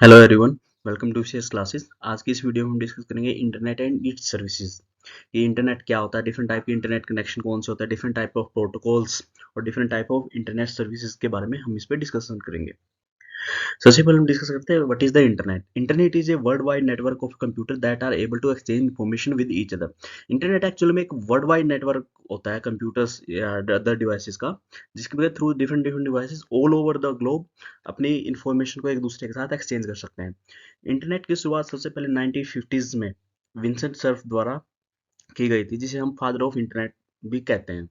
Hello everyone, welcome to CS classes. आज की इस वीडियो में हम डिस्कस करेंगे इंटरनेट एंड इट्स सर्विसेज। ये इंटरनेट क्या होता है, डिफरेंट टाइप के इंटरनेट कनेक्शन कौन से होता है, डिफरेंट टाइप ऑफ प्रोटोकॉल्स और different type of internet services के बारे में हम इस पर डिस्कशन करेंगे। सबसे पहले हम डिस्कस करते हैं what is the internet. Internet is a world wide network of computer that are able to exchange information with each other. Internet actually में एक वर्ल्ड वाइड नेटवर्क होता है कंप्यूटर्स या अदर डिवाइसेस का, जिसके through different different devices all over the globe अपनी information को एक दूसरे के साथ एक्सचेंज कर सकते हैं। इंटरनेट की शुरुआत सबसे पहले 1950s में विंसेंट सर्फ द्वारा की गई थी, जिसे हम फादर ऑफ इंटरनेट भी कहते हैं।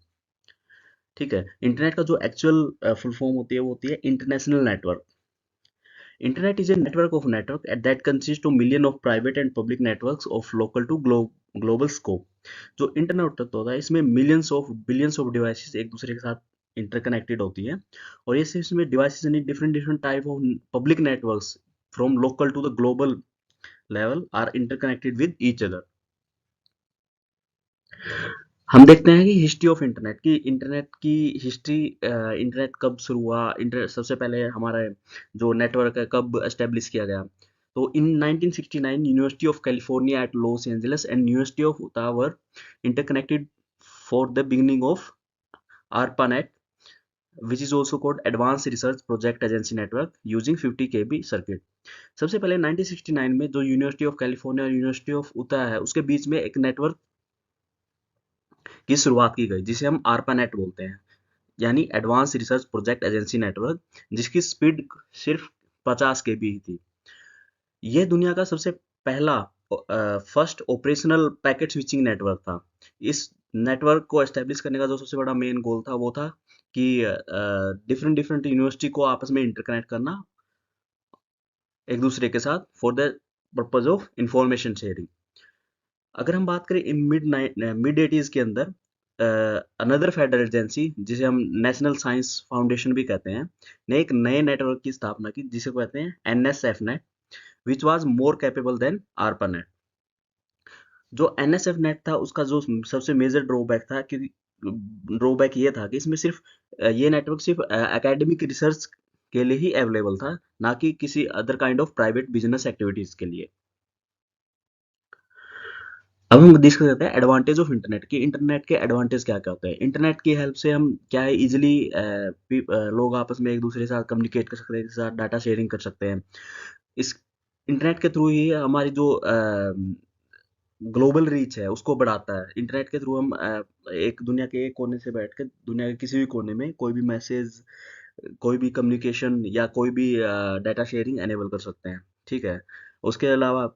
ठीक है, इंटरनेट का जो एक्चुअल फुल फॉर्म होती है वो होती है international network. Internet is a network of network that consists of million of private and public networks of local to global scope। जो इंटरनेट होता है इसमें millions of billions of devices एक दूसरे के साथ इंटरकनेक्टेड होती हैं, और ये सिर्फ इसमें devices in different different type of public networks from local to the global level are interconnected with each other. हम देखते हैं कि हिस्ट्री ऑफ इंटरनेट की हिस्ट्री। इंटरनेट कब शुरू हुआ, इंटरनेट सबसे पहले हमारा जो नेटवर्क है कब एस्टेब्लिश किया गया। तो in 1969 university of California at Los Angeles and university of Utah were interconnected for the beginning of ARPANET, which is also called Advanced Research Project Agency Network using 50 kb circuit. सबसे पहले 1969 में जो university of California और university of Utah है उसके बीच में एक network की शुरुआत की गई, जिसे हम ARPANET बोलते हैं, यानी advance research project agency network, जिसकी स्पीड सिर्फ 50 केबी थी। यह दुनिया का सबसे पहला first operational packet switching network था। इस नेटवर्क को एस्टेब्लिश करने का जो सबसे बड़ा मेन गोल था वो था कि डिफरेंट डिफरेंट यूनिवर्सिटी को आपस में इंटरकनेक्ट करना एक दूसरे के साथ for the purpose of information sharing. अगर हम बात करें इन मिड एटीज के अंदर, अनदर फेडरल एजेंसी जिसे हम नेशनल साइंस फाउंडेशन भी कहते हैं, ने एक नए नेटवर्क की स्थापना की जिसे कहते हैं NSF net, which was more capable than ARPANET। जो एनएसएफ नेट था उसका जो सबसे मेजर ड्रॉबैक था, क्योंकि ड्रॉबैक ये था कि इसमें सिर्फ ये नेटवर्क सिर्फ एकेडमिक रिसर्च के लिए ही अवेलेबल था, ना कि किसी other kind of private business activities के लिए। अब हम डिस्कस करते हैं एडवांटेज ऑफ इंटरनेट की। इंटरनेट के एडवांटेज क्या क्या होते हैं। इंटरनेट की हेल्प से हम क्या है इजिली लोग आपस में एक दूसरे के साथ कम्युनिकेट कर सकते हैं, एक साथ डाटा शेयरिंग कर सकते हैं। इस इंटरनेट के थ्रू ही हमारी जो ग्लोबल रीच है उसको बढ़ाता है। इंटरनेट के थ्रू हम एक दुनिया के एक कोने से बैठ कर दुनिया के किसी भी कोने में कोई भी मैसेज, कोई भी कम्युनिकेशन या कोई भी डाटा शेयरिंग एनेबल कर सकते हैं। ठीक है, उसके अलावा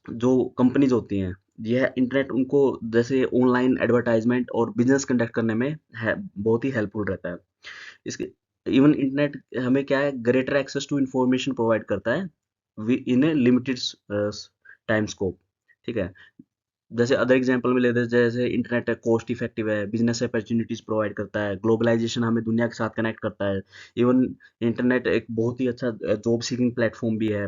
जो कंपनीज होती हैं, यह इंटरनेट उनको जैसे ऑनलाइन एडवर्टाइजमेंट और बिजनेस कंडक्ट करने में है बहुत ही हेल्पफुल रहता है। इसके इवन इंटरनेट हमें क्या है greater access to information provide करता है in a limited time scope. ठीक है, जैसे अदर एग्जांपल में लेते हैं, जैसे इंटरनेट है कॉस्ट इफेक्टिव है, बिजनेस अपॉर्चुनिटीज प्रोवाइड करता है, ग्लोबलाइजेशन हमें दुनिया के साथ कनेक्ट करता है। इवन इंटरनेट एक बहुत ही अच्छा जॉब सीकिंग प्लेटफॉर्म भी है।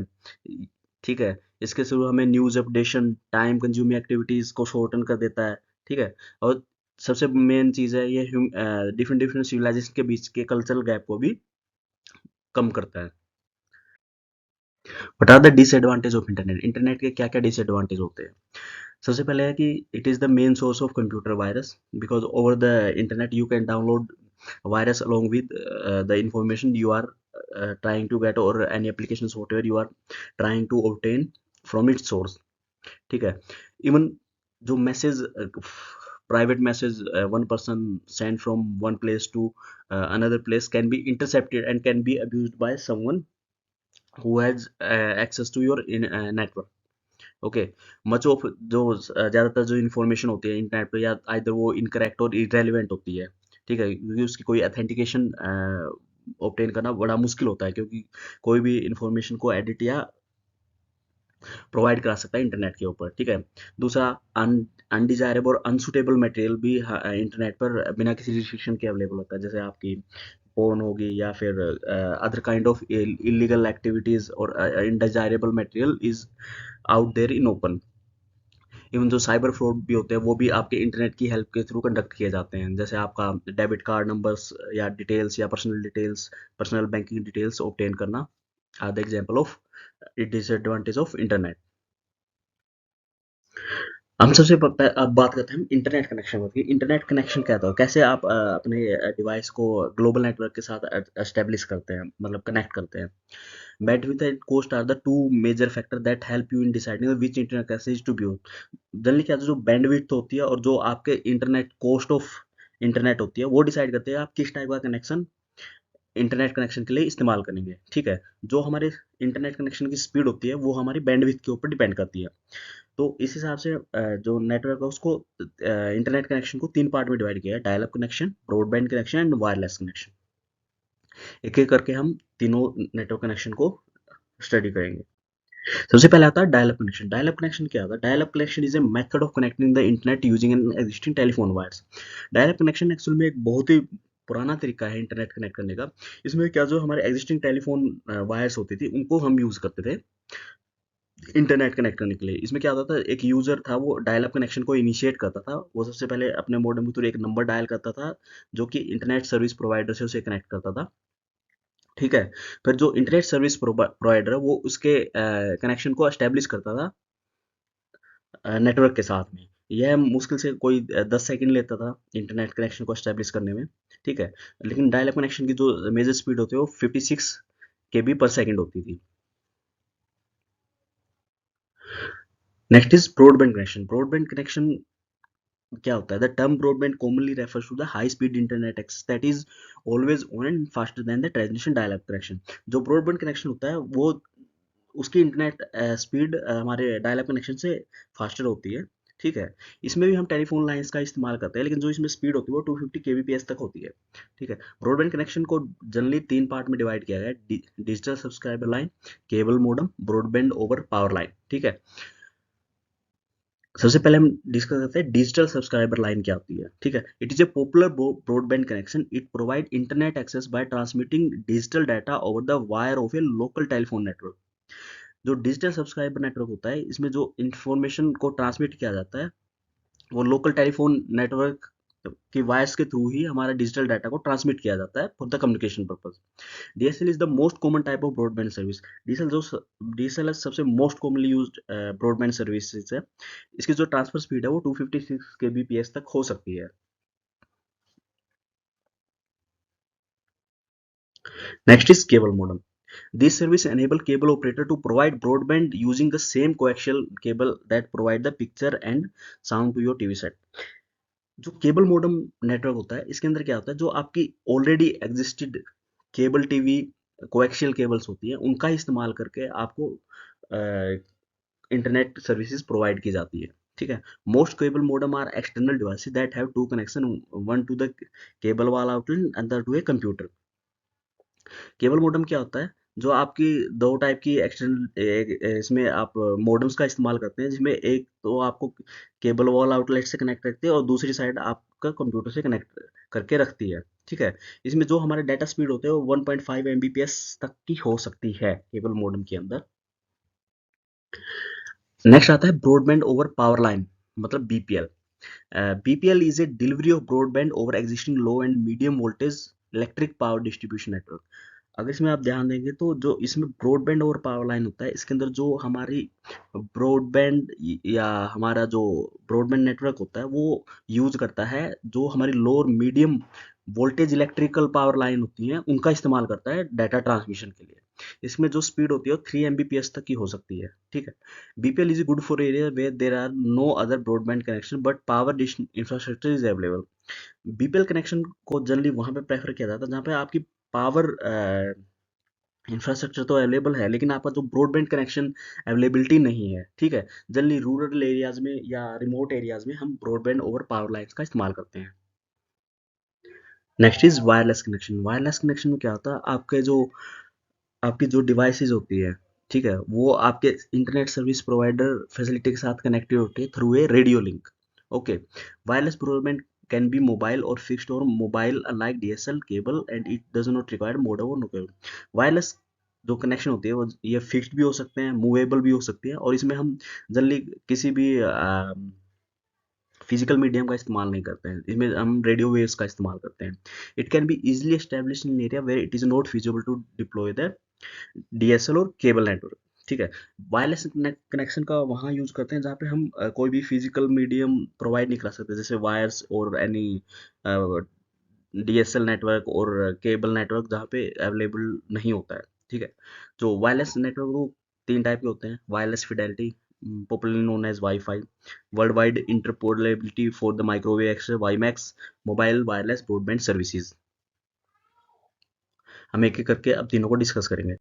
ठीक है, इसके थ्रू हमें news updation, time consuming activities को शॉर्टन कर देता है। ठीक है, और सबसे मेन चीज़ है ये डिफरेंट डिफरेंट सिविलाइजेशन के बीच के कल्चरल गैप को भी कम करता है। What are the disadvantage of internet. Internet के क्या क्या डिसएडवांटेज होते हैं। सबसे पहले है कि it is the main source of computer virus, because over the internet you can download virus along with the information you are trying to get, or any applications whatever you are trying to obtain from its source। ठीक है, even जो message private message one person send from one place to another place can be intercepted and can be abused by someone who has access to your network. Okay, much of जो ज़्यादातर जो information होती है internet पे, या either वो incorrect और irrelevant होती है। ठीक है, क्योंकि उसकी कोई ऑथेंटिकेशन ऑब्टेन करना बड़ा मुश्किल होता है, क्योंकि कोई भी इन्फॉर्मेशन को एडिट या प्रोवाइड करा सकता है इंटरनेट के ऊपर। ठीक है, दूसरा अनडिजायरेबल और अनसुटेबल मटेरियल भी इंटरनेट पर बिना किसी रिस्ट्रिक्शन के अवेलेबल होता है, जैसे आपकी पोर्न होगी या फिर other kind of illegal activities और undesirable material is out there in open. Even जो साइबर फ्रॉड भी होते हैं वो भी आपके इंटरनेट की हेल्प के थ्रू कंडक्ट किए जाते हैं, जैसे आपका डेबिट कार्ड नंबर्स या डिटेल्स या पर्सनल बैंकिंग डिटेल्स ऑब्टेन करना are the example of disadvantage of internet. हम सबसे अब बात करते हैं हम इंटरनेट कनेक्शन की। इंटरनेट कनेक्शन क्या होता है, कैसे आप अपने डिवाइस को ग्लोबल नेटवर्क के साथ एस्टेब्लिश करते हैं, मतलब कनेक्ट करते हैं। Bandwidth and cost are the two major factor that help you in deciding which internet कैसे टू बी। जनरली क्या होता है, जो बैंडविड्थ होती है और जो आपके इंटरनेट कॉस्ट ऑफ इंटरनेट होती है, वो डिसाइड करते हैं आप किस टाइप का कनेक्शन इंटरनेट कनेक्शन के लिए इस्तेमाल करेंगे। ठीक है, जो हमारे इंटरनेट कनेक्शन की स्पीड होती है वो हमारी बैंडविड्थ के ऊपर डिपेंड करती है। तो इस हिसाब से जो नेटवर्क है उसको इंटरनेट कनेक्शन को 3 पार्ट में डिवाइड किया है: dial up connection, broadband connection and wireless connection. एक एक करके हम तीनों नेटवर्क कनेक्शन को स्टडी करेंगे। सबसे पहले आता है dial up connection. Dial up connection क्या होता है? Dial up connection is a method of connecting the internet using an existing telephone wires. Dial up connection actual में एक बहुत ही पुराना तरीका है इंटरनेट कनेक्ट करने का। इसमें क्या, जो हमारे एग्जिस्टिंग टेलीफोन वायर्स होती थी उनको हम यूज करते थे इंटरनेट कनेक्ट करने के लिए। इसमें क्या होता था, एक यूजर था वो डायल अप कनेक्शन को इनिशिएट करता था। वो सबसे पहले अपने मॉडेम के थ्रू एक नंबर डायल करता था जो कि इंटरनेट सर्विस प्रोवाइडर से उसे कनेक्ट करता था। ठीक है, फिर जो इंटरनेट सर्विस प्रोवाइडर है वो उसके कनेक्शन को एस्टेब्लिश करता था नेटवर्क के साथ में। यह मुश्किल से कोई 10 सेकंड लेता था इंटरनेट कनेक्शन को एस्टेब्लिश करने में। ठीक है, लेकिन डायल अप कनेक्शन की जो मेजर स्पीड होती है वो 56 KB पर सेकंड होती थी। Next is broadband connection. Broadband connection क्या होता है? The term broadband commonly refers to the high speed internet access that is always on and faster than the transmission dial up connection. जो broadband connection होता है वो उसकी internet speed हमारे dial up connection से फास्टर होती है। ठीक है, इसमें भी हम टेलीफोन लाइंस का इस्तेमाल करते हैं, लेकिन जो इसमें स्पीड होती है वो 250 kbps तक होती है। ठीक है, ब्रॉडबैंड कनेक्शन को जनरली 3 पार्ट में डिवाइड किया गया है: digital subscriber line, cable modem, broadband over power line. ठीक है, सबसे पहले हम डिस्कस करते हैं डिजिटल सब्सक्राइबर लाइन क्या होती है। ठीक है, it is a popular broadband connection. It provide internet access by transmitting digital data over the wire of a local telephone network. जो डिजिटल सब्सक्राइबर नेटवर्क होता है, इसमें जो इंफॉर्मेशन को ट्रांसमिट किया जाता है वो लोकल टेलीफोन नेटवर्क की वायर्स के थ्रू ही हमारा डिजिटल डाटा को ट्रांसमिट किया जाता है for the communication purpose. DSL is the most common type of broadband service. DSL सबसे most commonly used broadband services है। इसकी जो ट्रांसफर स्पीड है वो 256 kbps तक हो सकती है। Next is cable modem. This service enable cable operator to provide broadband using the same coaxial cable that provide the picture and sound to your TV set। जो केबल मॉडेम नेटवर्क होता है इसके अंदर क्या होता है, जो आपकी already existed cable TV coaxial cables होती हैं उनका इस्तेमाल करके आपको इंटरनेट सर्विसेज प्रोवाइड की जाती है। ठीक है, most cable modem are external devices that have two connection, one to the cable wall outlet and other to a computer. Cable modem क्या होता है, जो आपकी दो टाइप की एक्सटर्नल इसमें आप मॉडेम्स का इस्तेमाल करते हैं, जिसमें एक तो आपको केबल वॉल आउटलेट से कनेक्ट रखती है और दूसरी साइड आपका कंप्यूटर से कनेक्ट करके रखती है। ठीक है, इसमें जो हमारे डाटा स्पीड होते हैं वो 1.5 Mbps तक की हो सकती है केबल मॉडेम के अंदर। नेक्स्ट आता है ब्रॉडबैंड ओवर पावर लाइन, मतलब BPL. BPL is a delivery of broadband over existing low and medium voltage electric power distribution network. अगर इसमें आप ध्यान देंगे तो जो इसमें ब्रॉडबैंड और पावर लाइन होता है, इसके अंदर जो हमारी ब्रॉडबैंड या हमारा जो ब्रॉडबैंड नेटवर्क होता है वो यूज करता है जो हमारी लो और medium voltage electrical power line होती हैं उनका इस्तेमाल करता है डाटा ट्रांसमिशन के लिए। इसमें जो स्पीड होती है वो 3 Mbps तक की हो सकती है। ठीक है, BPL is good for area where there are no other broadband connection but power infrastructure is available. BPL connection को जनरली वहां पे प्रेफर किया जाता है जहाँ पे आपकी पावर इंफ्रास्ट्रक्चर तो अवेलेबल है लेकिन आपका जो ब्रॉडबैंड कनेक्शन अवेलेबिलिटी नहीं है। ठीक है, जनरली रूरल एरियाज में या रिमोट एरियाज में हम ब्रॉडबैंड ओवर पावर लाइन्स का इस्तेमाल करते हैं। Next is wireless connection. Wireless connection में क्या होता है, आपकी जो डिवाइसेज होती है, ठीक है, वो आपके इंटरनेट सर्विस प्रोवाइडर फैसिलिटी के साथ कनेक्टेड होती है through a radio link. Okay, wireless broadband can be mobile और फिक्स्ड और mobile like DSL cable and it does not require modem और नो केबल। वायरलेस जो कनेक्शन होती है वो ये फिक्स्ड भी हो सकते हैं, मूवेबल भी हो सकती है, और इसमें हम जनरली किसी भी फिजिकल मीडियम का इस्तेमाल नहीं करते हैं, इसमें हम रेडियो वेव्स का इस्तेमाल करते हैं। It can be easily establish in area where it is not feasible to deploy the DSL और केबल नेटवर्क। ठीक है। वायरलेस कनेक्शन का वहाँ यूज़ करते हैं जहाँ पे हम कोई भी फिजिकल मीडियम प्रोवाइड नहीं करा सकते, जैसे वायर्स और एनी डीएसएल नेटवर्क और केबल नेटवर्क जहाँ पे अवेलेबल नहीं होता है। ठीक है। जो वायरलेस नेटवर्क वो तीन टाइप के होते हैं: wireless fidelity, popularly known as WiFi; world wide interoperability for the microwave access, WiMAX; mobile wireless broadband services. हम एक एक करके अब तीनों को डिस्कस करेंगे।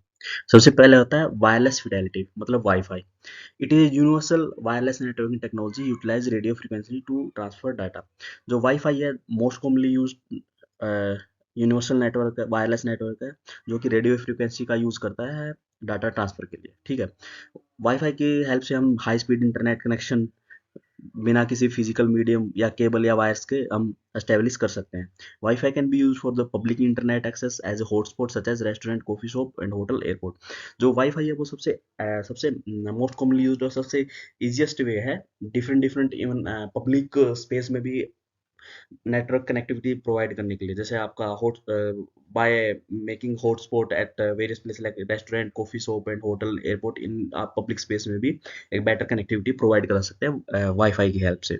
सबसे पहले होता है वायरलेस फिडेलिटी, मतलब wifi. It is universal wireless networking technology utilize radio frequency to transfer data. जो वाईफाई है, most commonly use universal network है, वायरलेस नेटवर्क है, जो कि रेडियो फ्रीक्वेंसी का यूज करता है डाटा ट्रांसफर के लिए। ठीक है। वाईफाई की हेल्प से हम हाई स्पीड इंटरनेट कनेक्शन बिना किसी फिजिकल मीडियम या केबल या वायर्स के हम एस्टेब्लिश कर सकते हैं। Wifi can be use for the public internet access as a hotspot such as restaurant, coffee shop and hotel, airport. जो वाईफाई है वो सबसे मोस्ट कॉमनली यूज्ड और सबसे इजीएस्ट वे है different different even public space में भी network connectivity provide करने के लिए। जैसे आपका hot by making hotspot at various place like restaurant, coffee shop and hotel, airport, in आप पब्लिक स्पेस में भी एक बेटर कनेक्टिविटी प्रोवाइड करा सकते हैं वाईफाई की हेल्प से।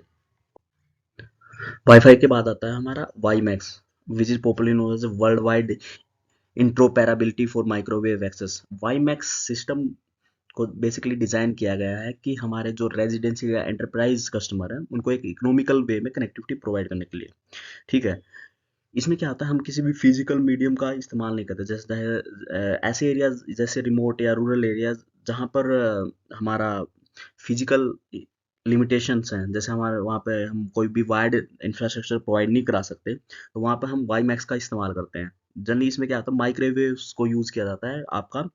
वाईफाई के बाद आता है हमारा WiMAX, which is popularly known as world wide interoperability for microwave access. WiMAX system को बेसिकली डिज़ाइन किया गया है कि हमारे जो रेजिडेंशियल या एंटरप्राइज कस्टमर हैं उनको एक इकोनॉमिकल वे में कनेक्टिविटी प्रोवाइड करने के लिए। ठीक है। इसमें क्या होता है, हम किसी भी फिजिकल मीडियम का इस्तेमाल नहीं करते। जैसे ऐसे एरियाज जैसे रिमोट या रूरल एरियाज जहाँ पर हमारा फिजिकल लिमिटेशंस हैं, जैसे हमारे वहाँ पे हम कोई भी वायर्ड इंफ्रास्ट्रक्चर प्रोवाइड नहीं करा सकते, तो वहाँ पे हम वाई मैक्स का इस्तेमाल करते हैं। जनरली इसमें क्या होता है, माइक्रोवेव्स को यूज़ किया जाता है आपका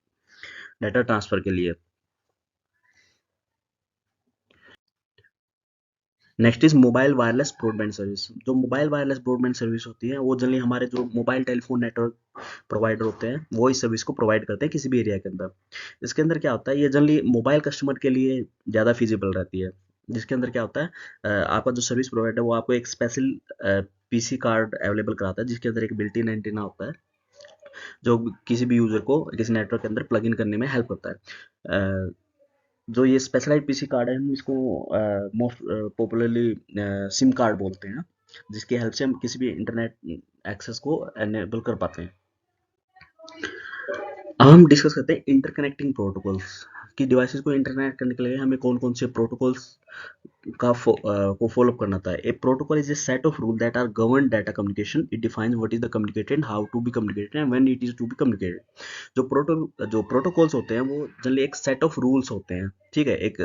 डाटा ट्रांसफ़र के लिए। Next is mobile wireless broadband service. जो मोबाइल वायरलेस ब्रॉडबैंड सर्विस होती है वो जनरली हमारे जो मोबाइल टेलीफोन नेटवर्क प्रोवाइडर होते हैं वो इस सर्विस को प्रोवाइड करते हैं किसी भी एरिया के अंदर। इसके अंदर क्या होता है, ये जनरली मोबाइल कस्टमर के लिए ज़्यादा फिजिबल रहती है। जिसके अंदर क्या होता है, आपका जो सर्विस प्रोवाइडर है वो आपको एक स्पेशल पीसी कार्ड अवेलेबल कराता है जिसके अंदर एक बिल्ट इन एंटीना होता है जो किसी भी यूजर को किसी नेटवर्क के अंदर प्लग इन करने में हेल्प करता है। जो ये स्पेशलाइज्ड पीसी कार्ड है हम इसको मोस्ट पॉपुलरली सिम कार्ड बोलते हैं, जिसकी हेल्प से हम किसी भी इंटरनेट एक्सेस को एनेबल कर पाते हैं। अब हम डिस्कस करते हैं इंटरकनेक्टिंग प्रोटोकॉल्स कि डिवाइसेस को इंटरनेट करने के लिए हमें कौन कौन से प्रोटोकॉल्स को फॉलो करना था। A protocol is a set of rule that are govern data communication. It defines what is the communicated, how to be communicated and when it is to be communicated. जो protocols होते हैं वो generally एक set of rules होते हैं। ठीक है। एक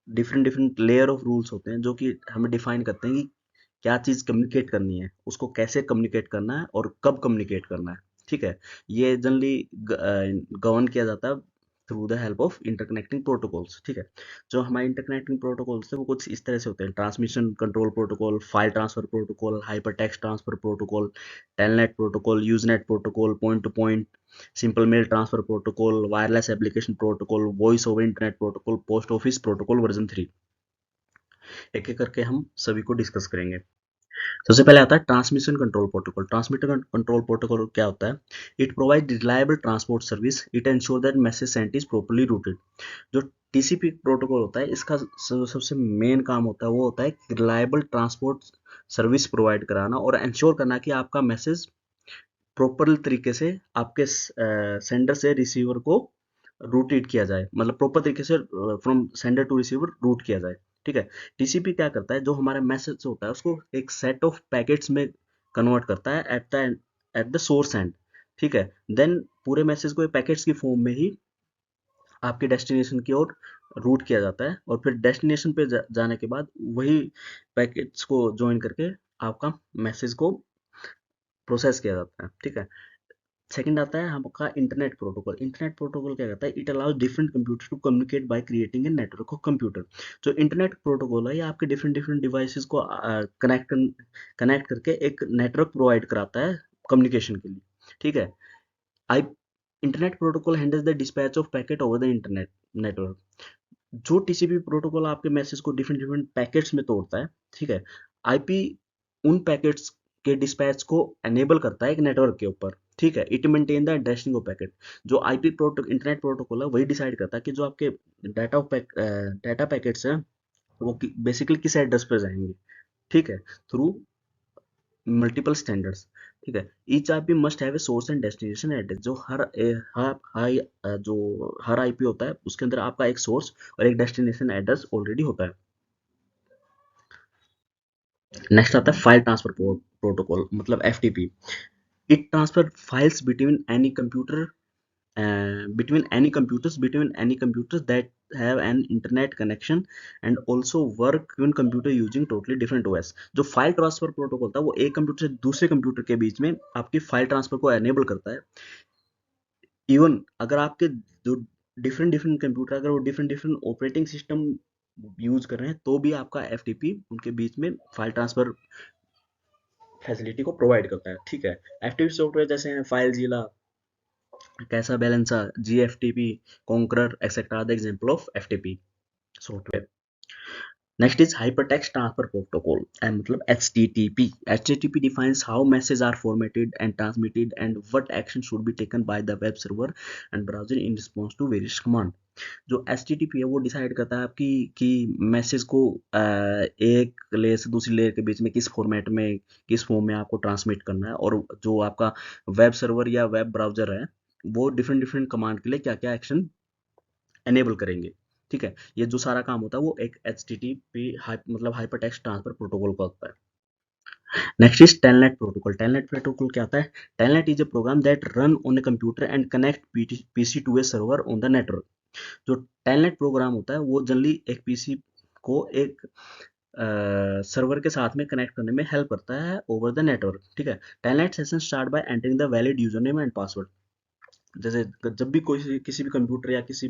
different different layer of rules होते हैं जो कि हमें डिफाइन करते हैं कि क्या चीज़ कम्युनिकेट करनी है, उसको कैसे कम्युनिकेट करना है और कब कम्युनिकेट करना है। ठीक है। ये जनरली गवर्न किया जाता है through the help of interconnecting protocols. ठीक है। जो हमारे इंटरकनेक्टिंग प्रोटोकॉल्स है वो कुछ इस तरह से होते हैं: transmission control protocol, file transfer protocol, hyper text transfer protocol, telnet protocol, usenet protocol, point to point, simple mail transfer protocol, wireless application protocol, voice over internet protocol, post office protocol version 3। एक एक करके हम सभी को discuss करेंगे। सबसे पहले आता है transmission control protocol. Transmission control protocol क्या होता है? It provide reliable transport service. It ensure that message sent is properly routed. जो टीसीपी प्रोटोकॉल होता है इसका सबसे मेन काम होता है वो होता है रिलायबल ट्रांसपोर्ट सर्विस प्रोवाइड कराना और इंश्योर करना कि आपका मैसेज प्रॉपर तरीके से आपके सेंडर से रिसीवर को रूटेड किया जाए, मतलब प्रॉपर तरीके से from sender to receiver route किया जाए। ठीक है। टीसीपी क्या करता है, जो हमारा मैसेज होता है उसको एक सेट ऑफ पैकेट्स में कन्वर्ट करता है एट द सोर्स एंड। ठीक है। देन पूरे मैसेज को पैकेट्स की फॉर्म में ही आपके डेस्टिनेशन की ओर रूट किया जाता है और फिर डेस्टिनेशन पे जाने के बाद वही पैकेट्स को ज्वाइन करके आपका मैसेज को प्रोसेस किया जाता है। ठीक है। सेकंड आता है आपका इंटरनेट प्रोटोकॉल। इंटरनेट प्रोटोकॉल क्या करता है, it allows different computer to communicate by creating a network of computer. जो इंटरनेट प्रोटोकॉल है ये आपके डिफरेंट डिफरेंट डिवाइसेस को कनेक्ट करके एक नेटवर्क प्रोवाइड कराता है कम्युनिकेशन के लिए। ठीक है। I internet protocol handles the dispatch of packet over the internet network. जो टीसीपी प्रोटोकॉल आपके मैसेज को डिफरेंट डिफरेंट पैकेट्स में तोड़ता है। ठीक है। आईपी उन पैकेट्स के डिस्पैच को एनेबल करता है एक नेटवर्क के ऊपर। ठीक है, it maintain the destiny of packet. जो आईपी प्रोटोकॉल, इंटरनेट प्रोटोकॉल है, वही डिसाइड करता है कि जो आपके डाटा पैकेट्स हैं वो बेसिकली किस एड्रेस पर जाएंगे। ठीक है, थ्रू मल्टीपल स्टैंडर्ड्स। ठीक है, each IP must have a source and destination address. जो जो हर आईपी होता है उसके अंदर आपका एक सोर्स और एक डेस्टिनेशन एड्रेस ऑलरेडी होता है। नेक्स्ट आता है फाइल ट्रांसफर प्रोटोकॉल, मतलब FTP. It transfer files between any computers that have an internet connection and also work on computer using totally different OS। जो फाइल ट्रांसफर प्रोटोकॉल था वो एक computer से दूसरे कंप्यूटर के बीच में आपकी फाइल ट्रांसफर को एनेबल करता है। इवन अगर आपके जो डिफरेंट डिफरेंट कंप्यूटर, अगर वो different different operating system use कर रहे हैं, तो भी आपका एफटीपी उनके बीच में फाइल ट्रांसफर फैसिलिटी को प्रोवाइड करता है। ठीक है, एफटीपी सॉफ्टवेयर जैसे हैं फाइलजीला, कैसा बैलेंसा, gFTP, Konqueror etcetera are the example of FTP software. Next is hypertext transfer protocol and मतलब HTTP। HTTP defines how messages are formatted and transmitted and what action should be taken by the web server and browser in response to various command। जो HTTP है वो decide करता है आपकी कि message को एक लेयर से दूसरी लेयर के बीच में किस फॉर्मेट में, किस फॉर्म में आपको ट्रांसमिट करना है, और जो आपका वेब सर्वर या वेब ब्राउजर है वो डिफरेंट डिफरेंट कमांड के लिए क्या क्या एक्शन एनेबल करेंगे। ठीक है, ये जो सारा काम होता है वो एक HTTP मतलब हाइपर टेक्स्ट ट्रांसफर प्रोटोकॉल का होता है। Next is telnet protocol. Telnet protocol क्या होता है? Telnet is a program that run on a computer and connect PC to a server on the network. जो टेलनेट प्रोग्राम होता है वो जनरली एक पीसी को एक सर्वर के साथ में कनेक्ट करने में हेल्प करता है ओवर द नेटवर्क। ठीक है, telnet session start by entering the valid user name and password. जैसे जब भी कोई किसी भी कंप्यूटर या किसी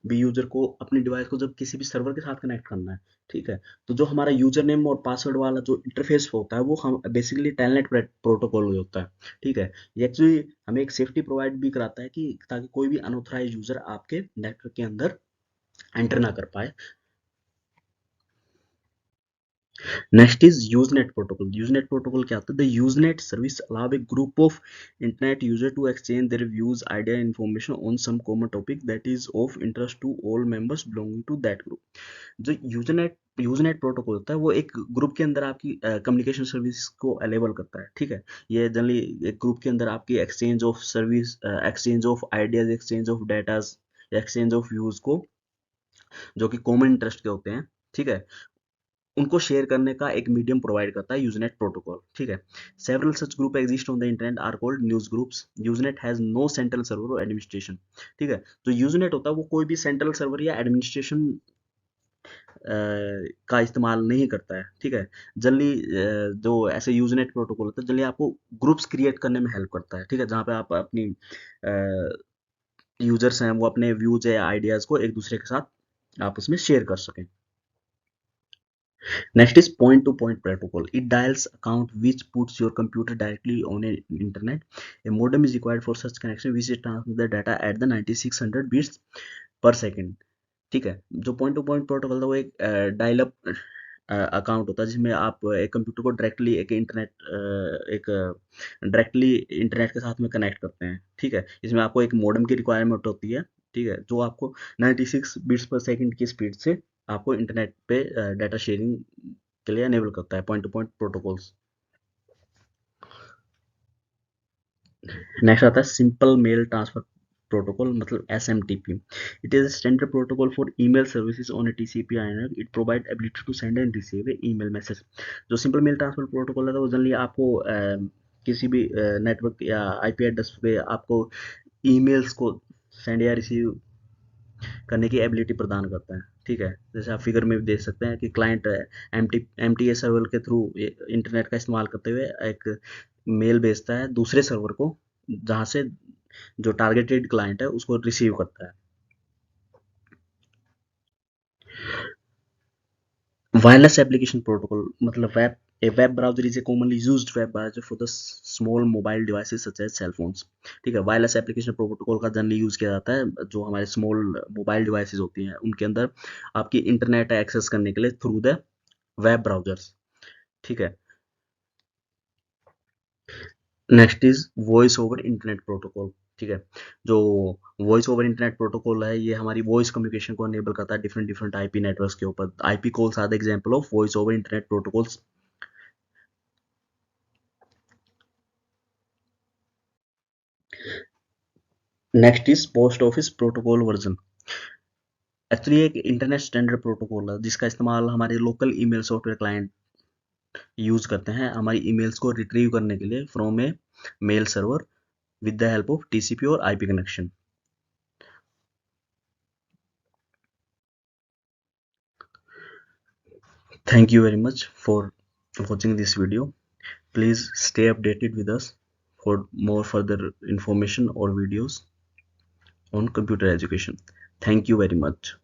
भी यूजर को अपनी डिवाइस को जब किसी भी सर्वर के साथ कनेक्ट करना है, ठीक है, तो जो हमारा यूजर नेम और पासवर्ड वाला जो इंटरफेस होता है वो हम बेसिकली टेलनेट प्रोटोकॉल होता है। ठीक है, ये एक्चुअली हमें एक सेफ्टी प्रोवाइड भी कराता है कि ताकि कोई भी अनऑथराइज यूजर आपके नेटवर्क के अंदर एंटर ना कर पाए। Next is usenet protocol. Usenet protocol क्या होता है? The usenet service allow a group of internet user to exchange their views, idea, information on some common topic that is of interest to all members belonging to that group. जो usenet protocol होता है वो एक group के अंदर आपकी communication service को available करता है। ठीक है, ये जनरली एक ग्रुप के अंदर आपकी exchange of service, exchange of ideas, exchange of datas, exchange of views को जो कि कॉमन इंटरेस्ट के होते हैं, ठीक है, उनको शेयर करने का एक मीडियम प्रोवाइड करता है यूजनेट प्रोटोकॉल। ठीक है, several such group exist on the internet are called news groups. Usenet has no central server और एडमिनिस्ट्रेशन। ठीक है, जो यूजनेट होता है वो कोई भी सेंट्रल सर्वर या एडमिनिस्ट्रेशन का इस्तेमाल नहीं करता है। ठीक है, जनरली जो ऐसे यूजनेट प्रोटोकॉल होता है जनरली आपको ग्रुप्स क्रिएट करने में हेल्प करता है। ठीक है, जहाँ पे आप अपनी यूजर्स हैं वो अपने व्यूज या आइडियाज को एक दूसरे के साथ आपस में शेयर कर सकें। Next is point-to-point protocol. It dials account which puts your computer directly on a internet. A modem is required for such connection which transmits the data at the 9600 bits per second। ठीक है, जो point to point protocol था वो एक dial up account होता है जिसमें आप एक कंप्यूटर को डायरेक्टली एक डायरेक्टली इंटरनेट के साथ में कनेक्ट करते हैं। ठीक है, इसमें आपको एक मॉडेम की रिक्वायरमेंट होती है। ठीक है, जो आपको 96 बिट्स पर सेकंड की स्पीड से आपको इंटरनेट पे डाटा शेयरिंग के लिए अनेबल करता है point to point protocols. Next आता है सिंपल मेल ट्रांसफर प्रोटोकॉल, मतलब SMTP। It is standard protocol for email services on a TCP INF। It provide ability to send and receive a email message. जो simple mail transfer protocol है वो generally आपको किसी भी network या IP address पे आपको ईमेल्स को सेंड या रिसीव करने की एबिलिटी प्रदान करता है। ठीक है, जैसे आप फिगर में भी देख सकते हैं कि क्लाइंट MTA सर्वर के थ्रू इंटरनेट का इस्तेमाल करते हुए एक मेल भेजता है दूसरे सर्वर को, जहाँ से जो टारगेटेड क्लाइंट है उसको रिसीव करता है। वायरलेस एप्लीकेशन प्रोटोकॉल, मतलब web browser is a commonly used web browser for the small mobile devices such as cell phones. ठीक है, वायरलेस एप्लीकेशन प्रोटोकॉल का जनरली यूज किया जाता है जो हमारे स्मॉल मोबाइल डिवाइसेस होती हैं उनके अंदर आपकी इंटरनेट एक्सेस करने के लिए थ्रू द वेब ब्राउजर्स। ठीक है, next is voice over internet protocol. ठीक है, जो वॉइस ओवर इंटरनेट प्रोटोकॉल है ये हमारी वॉइस कम्युनिकेशन को अनेबल करता है डिफरेंट डिफरेंट आईपी नेटवर्क्स के ऊपर। IP calls are the example of voice over internet protocols. Next is post office protocol version. Actually एक इंटरनेट स्टैंडर्ड प्रोटोकॉल है जिसका इस्तेमाल हमारे local email software client use करते हैं हमारी ईमेल्स को रिट्रीव करने के लिए from a mail server with the help of TCP or IP connection. Thank you very much for watching this video. Please stay updated with us for more further information or videos on computer education. Thank you very much.